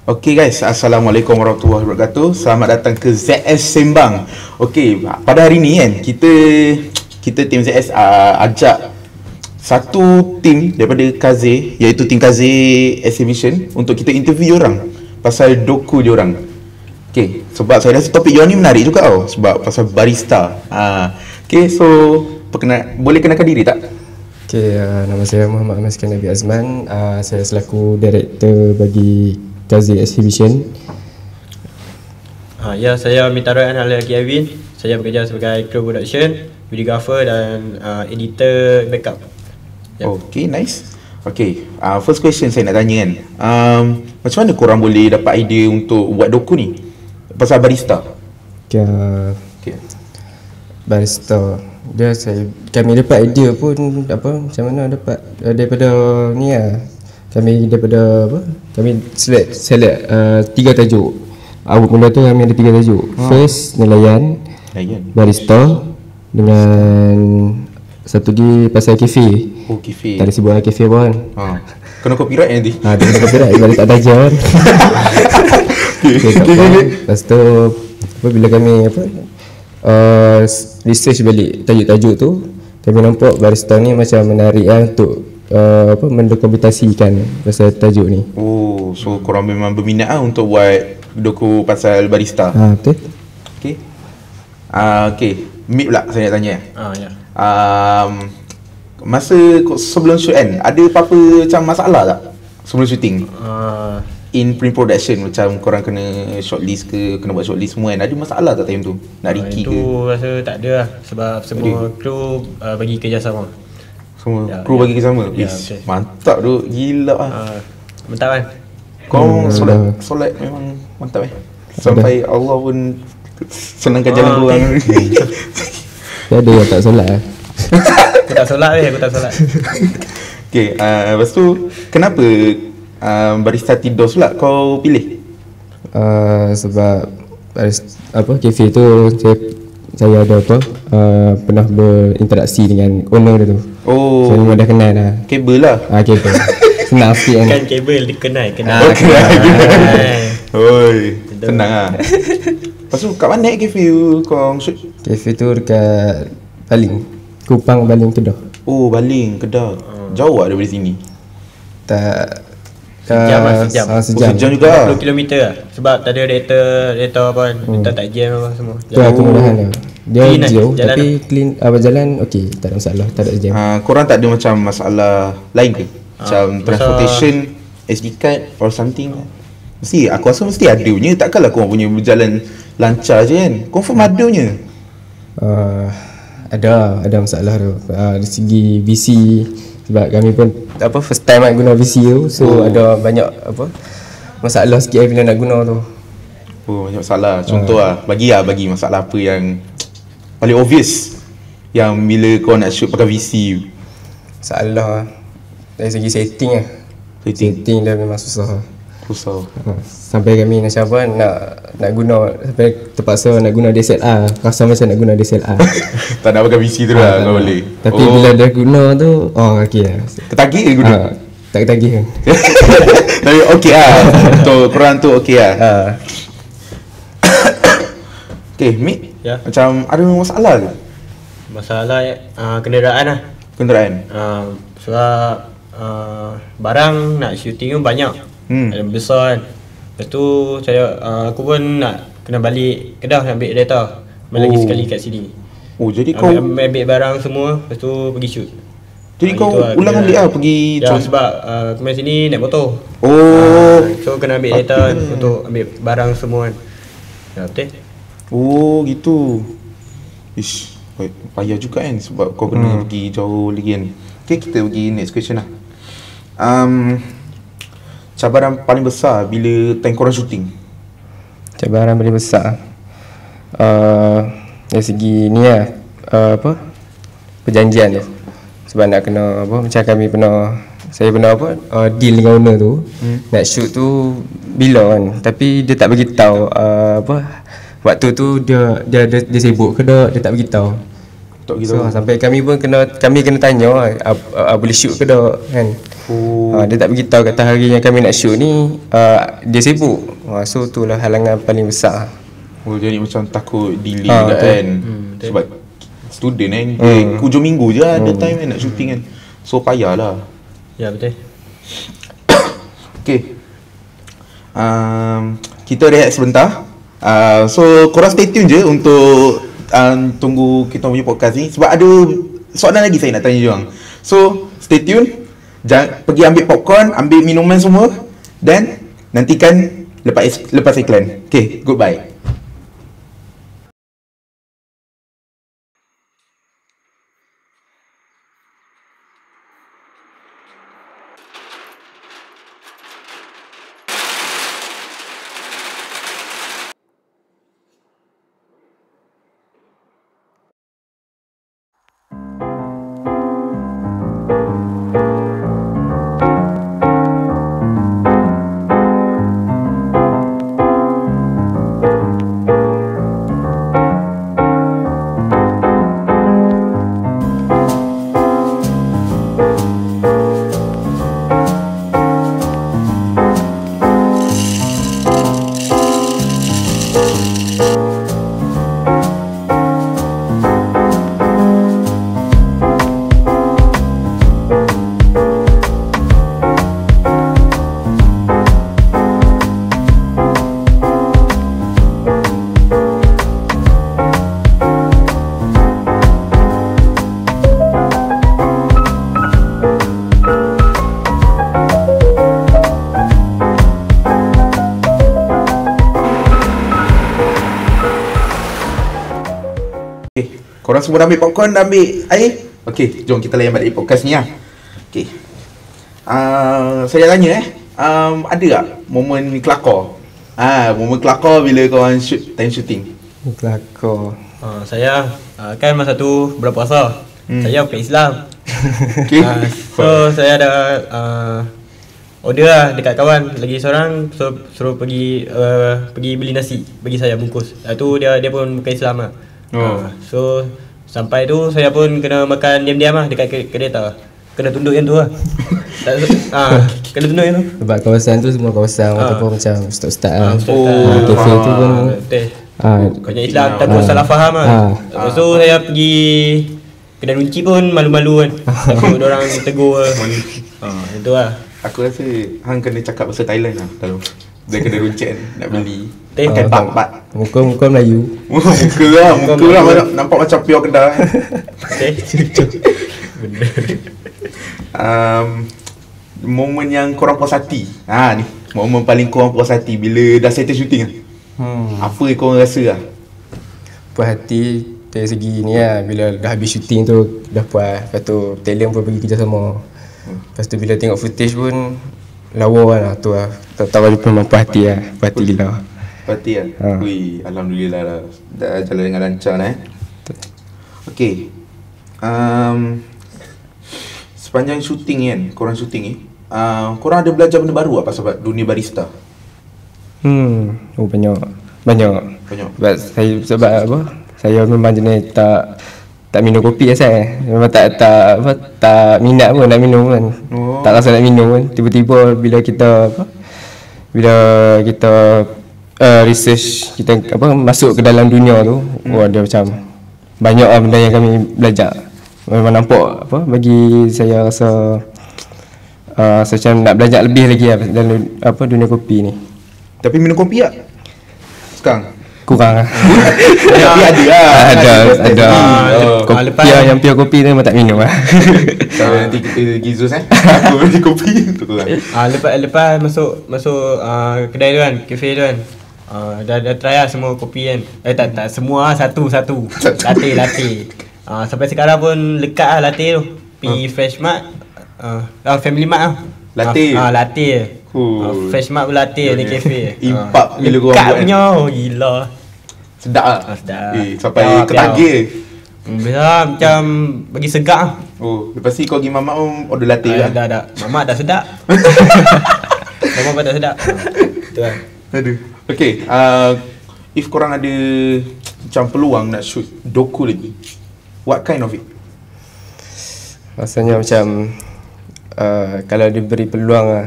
Okey guys, Assalamualaikum warahmatullahi wabarakatuh. Selamat datang ke ZS Sembang. Okey, pada hari ni kan kita tim ZS ajak satu tim daripada Kaze, iaitu tim Kaze Exhibition, untuk kita interview orang pasal doku dia orang. Okey, sebab saya rasa topik dia ni menarik juga tau, sebab pasal barista. Okey, so boleh kenalkan diri tak? Okay, nama saya Muhammad Maskan Nabi Azman. Saya selaku director bagi Kaze Exhibition. Ya, saya Mitaroyan Halaki Avin. Saya bekerja sebagai crew production, videographer dan editor backup. Okay, nice. Okay, first question saya nak tanya kan, macam mana korang boleh dapat idea untuk buat doku ni pasal barista? Okay. Barista, kami dapat idea pun macam mana dapat daripada ni lah. Kami select 3 tajuk. Awal mula tu kami ada 3 tajuk. First, nelayan, barista, dengan satu lagi pasal kafe. Oh, kafe. Tak ada sebuah kafe pun. Kena copyright nanti. Dia kena copyright sebab dia tak ada ajar kan. Lepas tu bila kami research balik tajuk-tajuk tu, kami nampak barista ni macam menarik lah untuk mendokumentasikan pasal tajuk ni. Oh, so korang memang berminat lah untuk buat doku pasal barista. Betul. Okay. Okay, Mid pula saya nak tanya. Ya. Masa sebelum shoot kan, ada apa-apa macam masalah tak sebelum shooting? In pre-production, macam korang kena shortlist ke, kena buat shortlist semua kan, ada masalah tak time tu? Nak Ricky ke? Itu rasa tak ada lah, sebab semua kru bagi kerjasama. Semua kru bagi kerjasama? Mantap tu, gila lah. Mantap kan? Kau solat memang mantap sampai Allah pun senangkan jalan korang. Ada yang tak solat lah. Aku tak solat. Okay, lepas tu kenapa barista tidur pula kau pilih? Sebab kafe tu saya ada pernah berinteraksi dengan owner dia tu. Oh, saya memang dah kenal dah. Kabel lah. Kabel. Senang sikit kan. Kan kabel dikenal. Oi, senang lah. Lepas tu kat mana kafe kau shoot? Kafe tu dekat Kupang Baling Kedah. Oh, Baling Kedah. Jauh lah daripada sini? Sejam juga. 20 km lah. Sebab tak ada data apa kan. Data tak jam apa semua. Tu kemudahan lah. Dia clean jauh jalan tapi clean. Jalan okey, tak ada masalah, tak ada jam. Korang tak ada macam masalah lain ke? Macam transportation, SD card or something? Aku rasa mesti ada punya. Takkanlah korang punya berjalan lancar je kan? Confirm ada punya. Ada masalah tu. Dari segi VC, sebab kami pun first time nak guna VC tu, so ada banyak masalah sikit bila nak guna tu. Oh, banyak masalah. Contoh bagi masalah apa yang paling obvious yang bila kau nak shoot pakai VC. Masalah dari segi setting lah. Setting dia memang susah. Sampai kami nak guna, sampai terpaksa nak guna DSLR. Rasa macam nak guna DSLR. Tak nak pakai VC tu lah, kau boleh. Tapi bila dah guna tu, okey lah. Ketagih ke guna? Tak ketagih. Tapi okey lah. Untuk korang tu okey lah. Okay, Mid, macam ada masalah ke? Masalah kenderaan lah. Kenderaan? Sebab barang nak shooting pun banyak. Ada besar kan. Lepas tu aku pun nak kena balik Kedah nak ambil data. Lagi sekali kat sini. Oh, jadi kau ambil barang semua, lepas tu pergi shoot. Jadi kau ulang alik lah pergi sebab kemarin sini naik motor. So kena ambil data untuk ambil barang semua kan. Betul? Oh, gitu. Ish, payah juga kan sebab kau kena pergi jauh lagi kan. Okay, kita pergi next question lah. Cabaran paling besar bila time korang shooting? Cabaran paling besar dari segi ni lah, perjanjian dia. Sebab nak kena macam saya pernah deal dengan owner tu, nak shoot tu bila kan, tapi dia tak bagi tahu waktu tu dia sibuk ke dia tak bagi tahu. So sampai kami pun kena tanya boleh shoot ke tak kan. Dia tak beritahu kata hari yang kami nak shoot ni dia sibuk. So tu lah halangan paling besar. Jadi macam takut delay kan. Sebab student hujung minggu je ada time nak shooting kan. So payahlah. Ya betul. Okay. Kita rehat sebentar. So korang stay tune je untuk tunggu kita punya podcast ni. Sebab ada soalan lagi saya nak tanya diorang. So stay tune. Jangan pergi ambil popcorn, ambil minuman semua, dan nantikan lepas iklan. Okay, goodbye. Korang semua dah ambil popcorn, dah ambil air? Okay, jom kita layan balik podcast ni lah. Okay. Saya tanya ada tak momen kelakar? Momen kelakar bila korang time shooting? Kelakar. Saya kan masa tu bulan puasa. Saya bukan Islam. Okay. So saya ada order lah dekat kawan lagi seorang, suruh pergi beli nasi bagi saya bungkus. Tu dia pun bukan Islam lah. So sampai tu saya pun kena makan diam-diam lah dekat kereta. Kena tunduk yang tu lah. Kena tunduk yang tu. Sebab kawasan tu semua kawasan ataupun macam ustaz-ustaz lah. Kafe tu pun banyak Islam, takut salah faham lah. Lepas tu saya pergi kedai runci pun malu-malu kan. Takut orang tegur lah. Itu lah. Aku rasa hang kena cakap bahasa Thailand lah kalau dia kena runcit nak beli. Pakai bat. Muka Melayu. Muka lah nampak macam pure Kedah. Momen yang korang puas hati. Ni momen paling korang puas hati bila dah settle shooting lah. Apa yang korang rasa lah? Puas hati dari segi ni lah, bila dah habis shooting tu dah puas. Lepas tu talent pun pergi kerja sama. Lepas tu bila tengok footage pun lawa lah tu lah. Tahu memang puas hati lah. Puas hati gila. Parti lah? Wih, Alhamdulillah lah. Dah jalan dengan lancar lah Okay. Sepanjang shooting kan, korang shooting ni korang ada belajar benda baru apa pasal dunia barista? Banyak. Sebab apa? Saya memang jenis tak minum kopi saya. Memang tak minat pun nak minum kan. Tak rasa nak minum kan. Tiba-tiba bila kita research, kita masuk ke dalam dunia tu, dia macam banyak lah benda yang kami belajar. Memang nampak bagi saya rasa macam nak belajar lebih lagi lah dalam dunia kopi ni. Tapi minum kopi tak? Sekarang? Kurang lah. Tapi ada lah. Ada. Kopi yang pure kopi tu memang tak minum lah. Nanti kita pergi Zeus aku beli kopi tu lah. Lepas masuk kedai tu kan, kafe tu kan. Dah try lah semua kopi kan. Tak semua lah, satu latte. Sampai sekarang pun lekat lah latte tu. Pergi Fresh Mart, Family Mart lah. Latte. Fresh Mart pun latte ni kafe. Impak bila korang buat punya, gila. Sedap lah. Sedap. Sampai ketagih. Biasa macam bagi segak lah. Lepas ni kau pergi mamak pun order latte lah. Dah. Mamak dah sedap. Mamak dah sedap. Itu lah. Aduh. Okay, if korang ada macam peluang nak shoot doku lagi, what kind of it? Rasanya macam kalau diberi peluang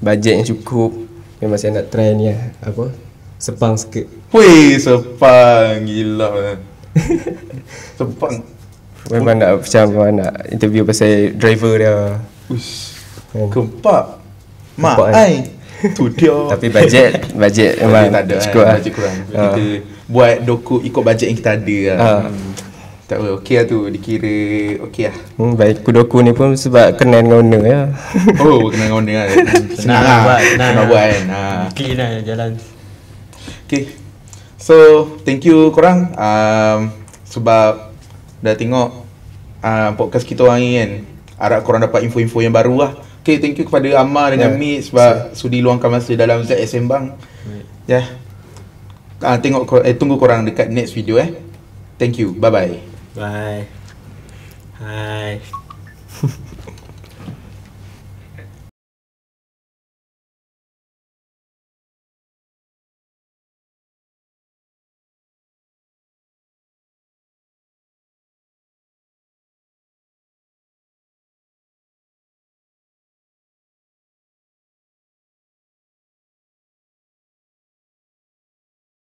bajet yang cukup, memang saya nak try ni apa, Sepang sikit. Weh, Sepang gila. Sepang. Memang nak macam nak interview pasal driver dia. Uish. Kempak. Mak Kempak, ai. Tu dia. Tapi bajet memang tak ada cukup lah. bajet kurang. Kita buat doku ikut bajet yang kita ada lah. Tak apa, okey lah tu, dikira okey lah. Baik, kudoku ni pun sebab kenal dengan owner ya. Oh, kena dengan owner lah. Senang lah buat, senang buat kan. Clean lah jalan. Okay, so thank you korang sebab dah tengok podcast kita orang ni kan. Harap korang dapat info-info yang baru lah. Okay, thank you kepada Ammar dengan Mid sebab sudi luangkan masa dalam ZS Sembang. Ya. Tunggu korang dekat next video Thank you. Bye bye. Bye. Hai.